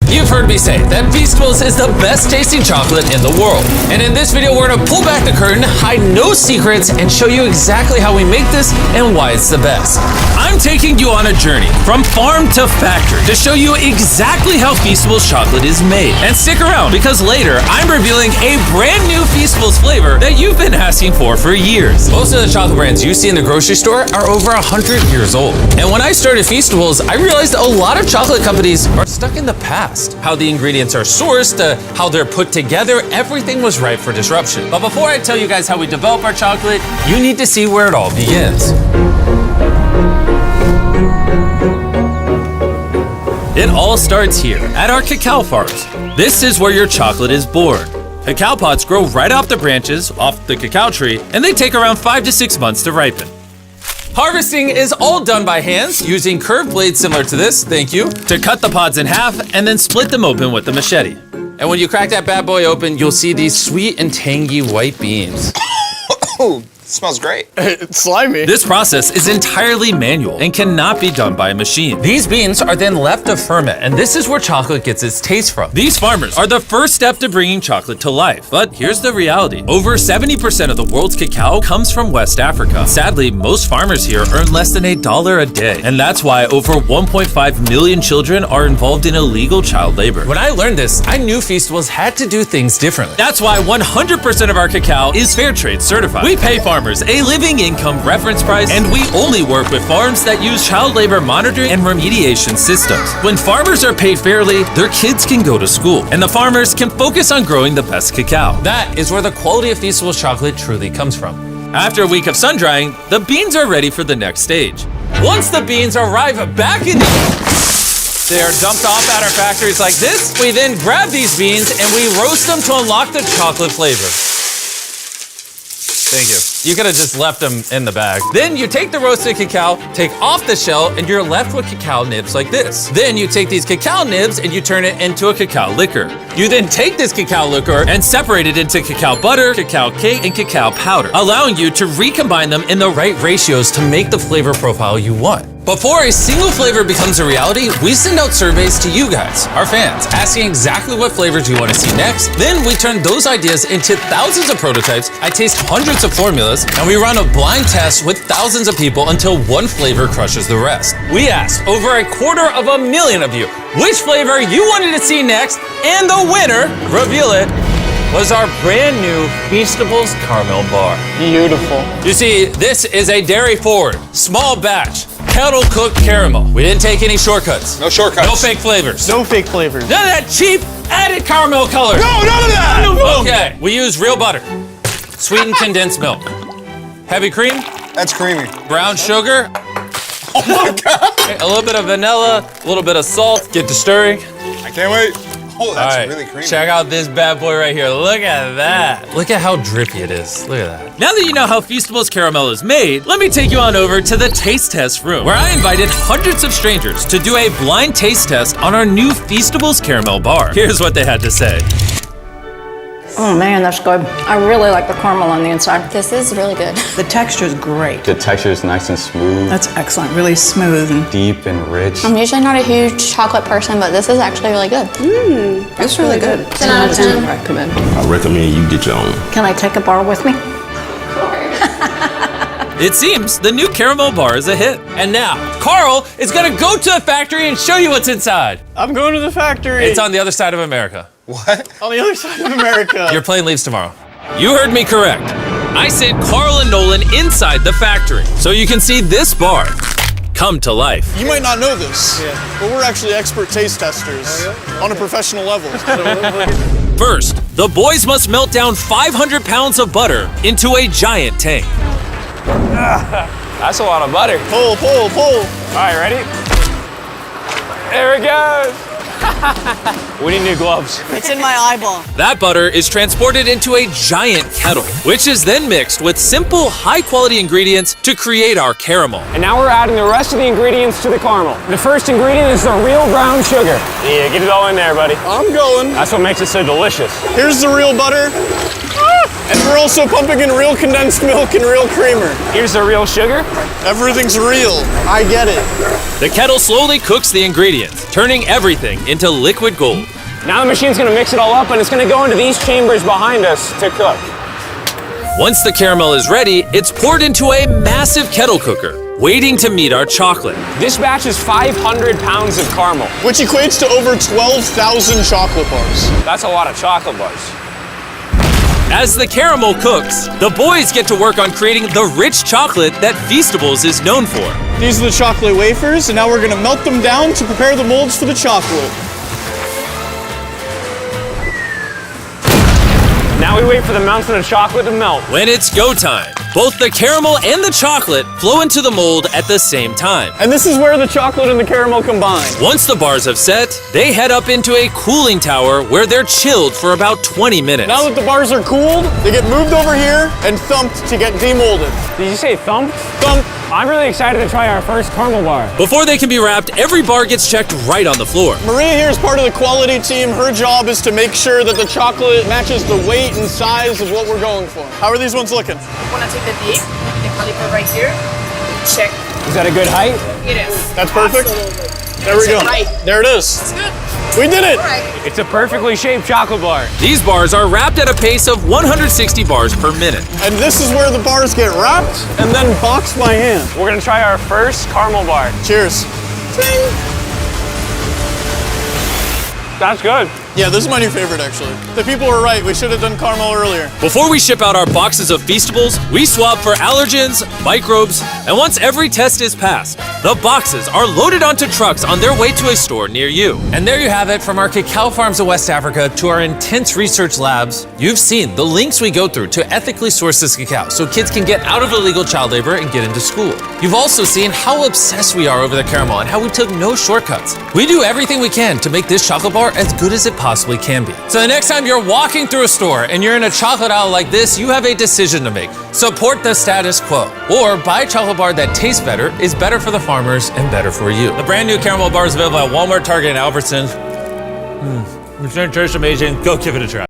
You've heard me say that Feastables is the best tasting chocolate in the world. And in this video, we're gonna pull back the curtain, hide no secrets, and show you exactly how we make this and why it's the best. I'm taking you on a journey from farm to factory to show you exactly how Feastables chocolate is made. And stick around, because later, I'm revealing a brand new Feastables flavor that you've been asking for years. Most of the chocolate brands you see in the grocery store are over 100 years old. And when I started Feastables, I realized a lot of chocolate companies are stuck in the past. How the ingredients are sourced, how they're put together, everything was ripe for disruption. But before I tell you guys how we develop our chocolate, you need to see where it all begins. It all starts here, at our cacao farms. This is where your chocolate is born. Cacao pods grow right off the branches, off the cacao tree, and they take around 5 to 6 months to ripen. Harvesting is all done by hands, using curved blades similar to this, thank you, to cut the pods in half and then split them open with the machete. And when you crack that bad boy open, you'll see these sweet and tangy white beans. Oh, it smells great. It's slimy. This process is entirely manual and cannot be done by a machine. These beans are then left to ferment, and this is where chocolate gets its taste from. These farmers are the first step to bringing chocolate to life. But here's the reality. Over 70% of the world's cacao comes from West Africa. Sadly, most farmers here earn less than $1 a day. And that's why over 1.5 million children are involved in illegal child labor. When I learned this, I knew Feastables had to do things differently. That's why 100% of our cacao is fair trade certified. We pay farmers a living income reference price, and we only work with farms that use child labor monitoring and remediation systems. When farmers are paid fairly, their kids can go to school, and the farmers can focus on growing the best cacao. That is where the quality of Feastables chocolate truly comes from. After a week of sun drying, the beans are ready for the next stage. Once the beans arrive back in they are dumped off at our factories like this. We then grab these beans and we roast them to unlock the chocolate flavor. Thank you. You could have just left them in the bag. Then you take the roasted cacao, take off the shell, and you're left with cacao nibs like this. Then you take these cacao nibs and you turn it into a cacao liquor. You then take this cacao liquor and separate it into cacao butter, cacao cake, and cacao powder, allowing you to recombine them in the right ratios to make the flavor profile you want. Before a single flavor becomes a reality, we send out surveys to you guys, our fans, asking exactly what flavors you want to see next. Then we turn those ideas into thousands of prototypes. I taste hundreds of formulas, and we run a blind test with thousands of people until one flavor crushes the rest. We asked over 250,000 of you which flavor you wanted to see next, and the winner, reveal it, was our brand new Feastables Caramel Bar. Beautiful. You see, this is a dairy-forward, small batch, kettle-cooked caramel. We didn't take any shortcuts. No shortcuts. No fake flavors. No fake flavors. None of that cheap added caramel color. No, none of that! Okay, we use real butter, sweetened condensed milk, heavy cream, That's creamy. brown sugar, Oh my God! a little bit of vanilla, a little bit of salt. Get to stirring. I can't wait. Oh, that's All right, really creamy. check out this bad boy right here. Look at that. Look at how drippy it is. Look at that. Now that you know how Feastables caramel is made, let me take you on over to the taste test room, where I invited hundreds of strangers to do a blind taste test on our new Feastables caramel bar. Here's what they had to say. Oh man, that's good. I really like the caramel on the inside. This is really good. The texture is great. The texture is nice and smooth, That's excellent, really smooth. And deep and rich. I'm usually not a huge chocolate person, but this is actually really good. it's really good. 10 out of 10. I recommend. I recommend you get your own. Can I take a bar with me? It seems the new caramel bar is a hit. And now, Carl is gonna go to the factory and show you what's inside. I'm going to the factory. It's on the other side of America. What? On the other side of America. Your plane leaves tomorrow. You heard me correct. I sent Carl and Nolan inside the factory, so you can see this bar come to life. You might not know this, but we're actually expert taste testers on a professional level. First, the boys must melt down 500 pounds of butter into a giant tank. That's a lot of butter. Pull, pull, pull. All right, ready? There it goes. We need new gloves. It's in my eyeball. That butter is transported into a giant kettle, which is then mixed with simple, high-quality ingredients to create our caramel. And now we're adding the rest of the ingredients to the caramel. The first ingredient is the real brown sugar. Yeah, get it all in there, buddy. I'm going. That's what makes it so delicious. Here's the real butter. And we're also pumping in real condensed milk and real creamer. Here's the real sugar. Everything's real. I get it. The kettle slowly cooks the ingredients, turning everything into liquid gold. Now the machine's gonna mix it all up and it's gonna go into these chambers behind us to cook. Once the caramel is ready, it's poured into a massive kettle cooker, waiting to meet our chocolate. This batch is 500 pounds of caramel. Which equates to over 12,000 chocolate bars. That's a lot of chocolate bars. As the caramel cooks, the boys get to work on creating the rich chocolate that Feastables is known for. These are the chocolate wafers, and now we're gonna melt them down to prepare the molds for the chocolate. Now we wait for the mountain of chocolate to melt. When it's go time, both the caramel and the chocolate flow into the mold at the same time. And this is where the chocolate and the caramel combine. Once the bars have set, they head up into a cooling tower where they're chilled for about 20 minutes. Now that the bars are cooled, they get moved over here and thumped to get demolded. Did you say thump? Thump. I'm really excited to try our first caramel bar. Before they can be wrapped, every bar gets checked right on the floor. Maria here is part of the quality team. Her job is to make sure that the chocolate matches the weight and size of what we're going for. How are these ones looking? Want to take the dip, the caliper right here. Check. Is that a good height? It is. That's perfect. Absolutely. There we go. Right. There it is. It's good. We did it. All right. It's a perfectly shaped chocolate bar. These bars are wrapped at a pace of 160 bars per minute. And this is where the bars get wrapped and then boxed by hand. We're gonna try our first caramel bar. Cheers. That's good. Yeah, this is my new favorite actually. The people were right. We should have done caramel earlier. Before we ship out our boxes of Feastables, we swab for allergens, microbes, and once every test is passed, the boxes are loaded onto trucks on their way to a store near you. And there you have it, from our cacao farms of West Africa to our intense research labs. You've seen the links we go through to ethically source this cacao so kids can get out of illegal child labor and get into school. You've also seen how obsessed we are over the caramel and how we took no shortcuts. We do everything we can to make this chocolate bar as good as it possibly can be. So the next time you're walking through a store and you're in a chocolate aisle like this, you have a decision to make. Support the status quo, or buy a chocolate bar that tastes better, is better for the farmers, and better for you. The brand new caramel bar is available at Walmart, Target, and Albertsons. It tastes amazing. Go give it a try.